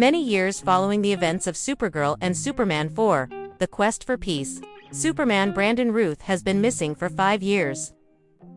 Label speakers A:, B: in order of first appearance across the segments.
A: Many years following the events of Supergirl and Superman 4, The Quest for Peace, Superman Brandon Routh has been missing for 5 years.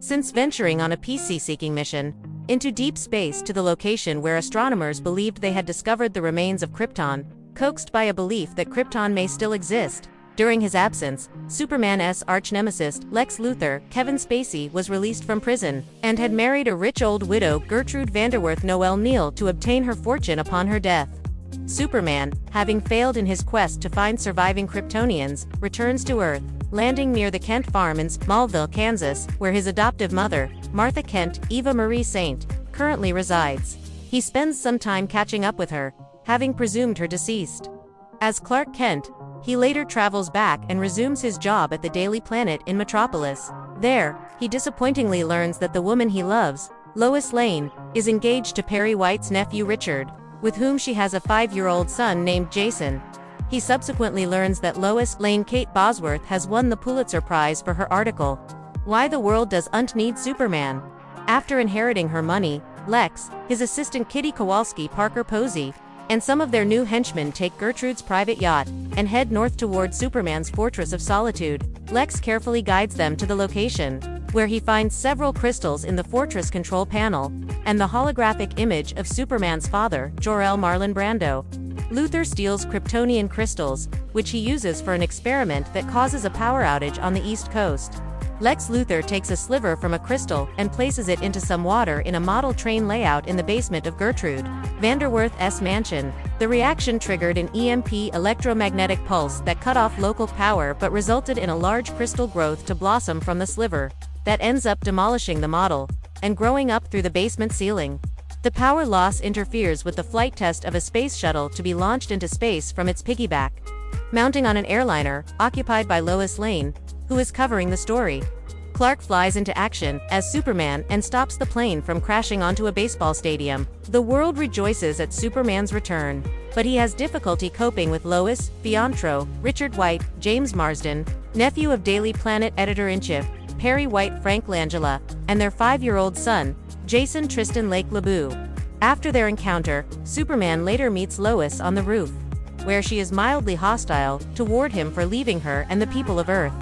A: Since venturing on a peace-seeking mission into deep space to the location where astronomers believed they had discovered the remains of Krypton, coaxed by a belief that Krypton may still exist, during his absence, Superman's arch-nemesis, Lex Luthor, Kevin Spacey, was released from prison, and had married a rich old widow, Gertrude Vanderwerth Noel Neal, to obtain her fortune upon her death. Superman, having failed in his quest to find surviving Kryptonians, returns to Earth, landing near the Kent farm in Smallville, Kansas, where his adoptive mother, Martha Kent, Eva Marie Saint, currently resides. He spends some time catching up with her, having presumed her deceased. As Clark Kent, he later travels back and resumes his job at the Daily Planet in Metropolis. There, he disappointingly learns that the woman he loves, Lois Lane, is engaged to Perry White's nephew Richard, with whom she has a 5-year-old son named Jason. He subsequently learns that Lois Lane Kate Bosworth has won the Pulitzer Prize for her article, Why the World Doesn't Need Superman. After inheriting her money, Lex, his assistant Kitty Kowalski Parker Posey, and some of their new henchmen take Gertrude's private yacht and head north toward Superman's Fortress of Solitude. Lex carefully guides them to the location, where he finds several crystals in the fortress control panel, and the holographic image of Superman's father, Jor-El Marlon Brando. Luthor steals Kryptonian crystals, which he uses for an experiment that causes a power outage on the East Coast. Lex Luthor takes a sliver from a crystal and places it into some water in a model train layout in the basement of Gertrude Vanderwerth's mansion. The reaction triggered an EMP electromagnetic pulse that cut off local power but resulted in a large crystal growth to blossom from the sliver, that ends up demolishing the model and growing up through the basement ceiling. The power loss interferes with the flight test of a space shuttle to be launched into space from its piggyback, mounting on an airliner occupied by Lois Lane, who is covering the story. Clark flies into action as Superman and stops the plane from crashing onto a baseball stadium. The world rejoices at Superman's return, but he has difficulty coping with Lois, Fiantro, Richard White, James Marsden, nephew of Daily Planet editor-in-chief, Perry White Frank Langella, and their 5-year-old son, Jason Tristan Lake LeBeau. After their encounter, Superman later meets Lois on the roof, where she is mildly hostile toward him for leaving her and the people of Earth.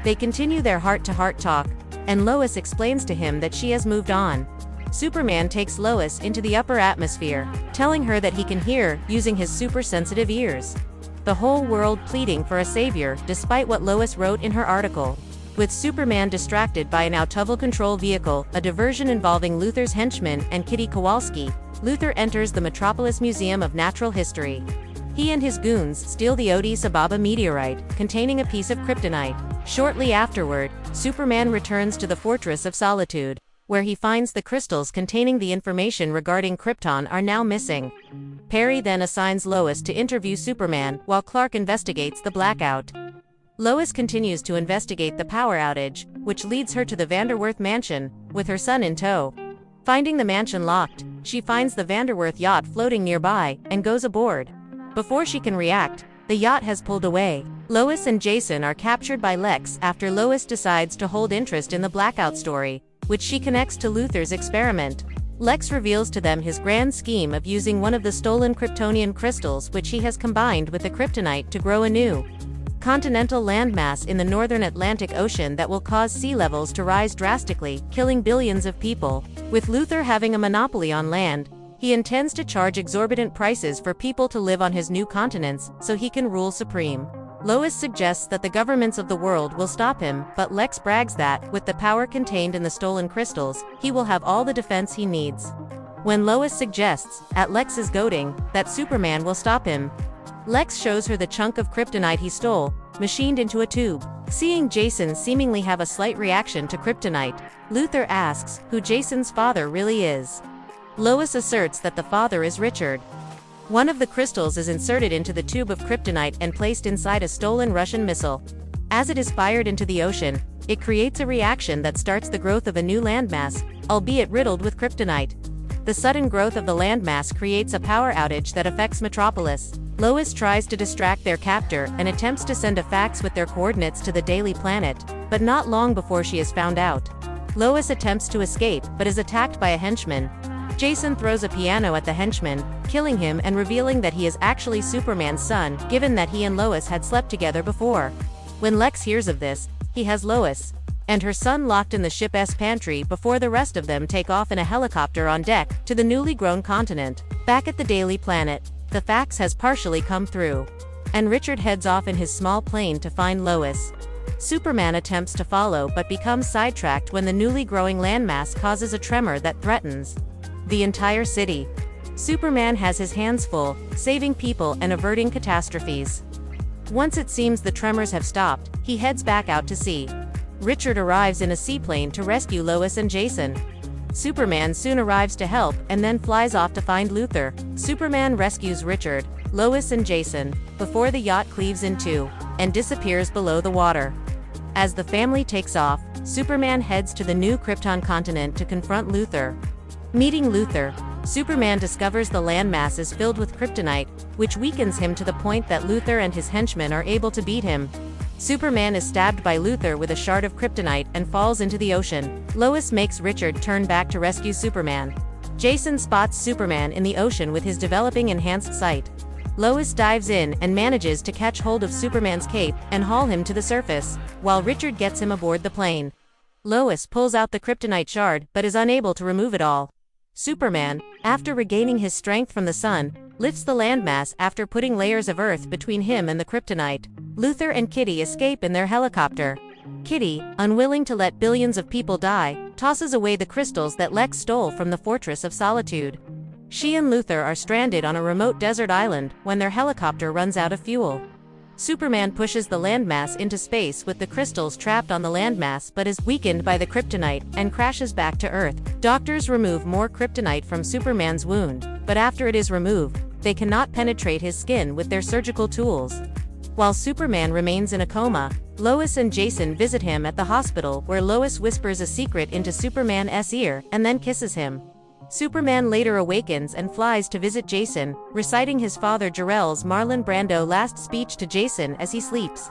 A: They continue their heart-to-heart talk, and Lois explains to him that she has moved on. Superman takes Lois into the upper atmosphere, telling her that he can hear using his super-sensitive ears. The whole world pleading for a savior, despite what Lois wrote in her article. With Superman distracted by an out-of-control vehicle, a diversion involving Luthor's henchmen and Kitty Kowalski, Luthor enters the Metropolis Museum of Natural History. He and his goons steal the Addis Ababa meteorite, containing a piece of kryptonite. Shortly afterward, Superman returns to the Fortress of Solitude, where he finds the crystals containing the information regarding Krypton are now missing. Perry then assigns Lois to interview Superman while Clark investigates the blackout. Lois continues to investigate the power outage, which leads her to the Vanderwerth mansion, with her son in tow. Finding the mansion locked, she finds the Vanderwerth yacht floating nearby, and goes aboard. Before she can react, the yacht has pulled away. Lois and Jason are captured by Lex after Lois decides to hold interest in the blackout story, which she connects to Luthor's experiment. Lex reveals to them his grand scheme of using one of the stolen Kryptonian crystals which he has combined with the kryptonite to grow a new continental landmass in the northern Atlantic Ocean that will cause sea levels to rise drastically, killing billions of people. With Luthor having a monopoly on land, he intends to charge exorbitant prices for people to live on his new continents, so he can rule supreme. Lois suggests that the governments of the world will stop him, but Lex brags that, with the power contained in the stolen crystals, he will have all the defense he needs. When Lois suggests, at Lex's goading, that Superman will stop him, Lex shows her the chunk of kryptonite he stole, machined into a tube. Seeing Jason seemingly have a slight reaction to kryptonite, Luthor asks who Jason's father really is. Lois asserts that the father is Richard. One of the crystals is inserted into the tube of kryptonite and placed inside a stolen Russian missile. As it is fired into the ocean, it creates a reaction that starts the growth of a new landmass, albeit riddled with kryptonite. The sudden growth of the landmass creates a power outage that affects Metropolis. Lois tries to distract their captor and attempts to send a fax with their coordinates to the Daily Planet, but not long before she is found out. Lois attempts to escape but is attacked by a henchman. Jason throws a piano at the henchman, killing him and revealing that he is actually Superman's son, given that he and Lois had slept together before. When Lex hears of this, he has Lois and her son locked in the ship's pantry before the rest of them take off in a helicopter on deck to the newly grown continent. Back at the Daily Planet, the fax has partially come through, and Richard heads off in his small plane to find Lois. Superman attempts to follow but becomes sidetracked when the newly growing landmass causes a tremor that threatens the entire city. Superman has his hands full, saving people and averting catastrophes. Once it seems the tremors have stopped, he heads back out to sea. Richard arrives in a seaplane to rescue Lois and Jason. Superman soon arrives to help and then flies off to find Luthor. Superman rescues Richard, Lois and Jason, before the yacht cleaves in two and disappears below the water. As the family takes off, Superman heads to the new Krypton continent to confront Luthor. Meeting Luthor, Superman discovers the landmass is filled with kryptonite, which weakens him to the point that Luthor and his henchmen are able to beat him. Superman is stabbed by Luthor with a shard of kryptonite and falls into the ocean. Lois makes Richard turn back to rescue Superman. Jason spots Superman in the ocean with his developing enhanced sight. Lois dives in and manages to catch hold of Superman's cape and haul him to the surface, while Richard gets him aboard the plane. Lois pulls out the kryptonite shard but is unable to remove it all. Superman, after regaining his strength from the sun, lifts the landmass after putting layers of earth between him and the kryptonite. Luthor and Kitty escape in their helicopter. Kitty, unwilling to let billions of people die, tosses away the crystals that Lex stole from the Fortress of Solitude. She and Luthor are stranded on a remote desert island when their helicopter runs out of fuel. Superman pushes the landmass into space with the crystals trapped on the landmass but is weakened by the kryptonite and crashes back to Earth. Doctors remove more kryptonite from Superman's wound, but after it is removed, they cannot penetrate his skin with their surgical tools. While Superman remains in a coma, Lois and Jason visit him at the hospital where Lois whispers a secret into Superman's ear and then kisses him. Superman later awakens and flies to visit Jason, reciting his father Jor-El's Marlon Brando last speech to Jason as he sleeps.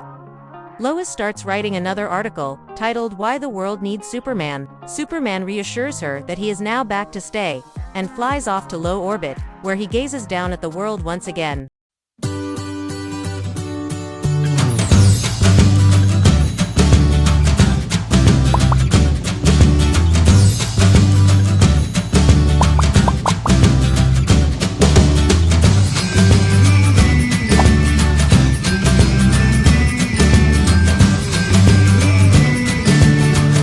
A: Lois starts writing another article, titled Why the World Needs Superman. Superman reassures her that he is now back to stay, and flies off to low orbit, where he gazes down at the world once again.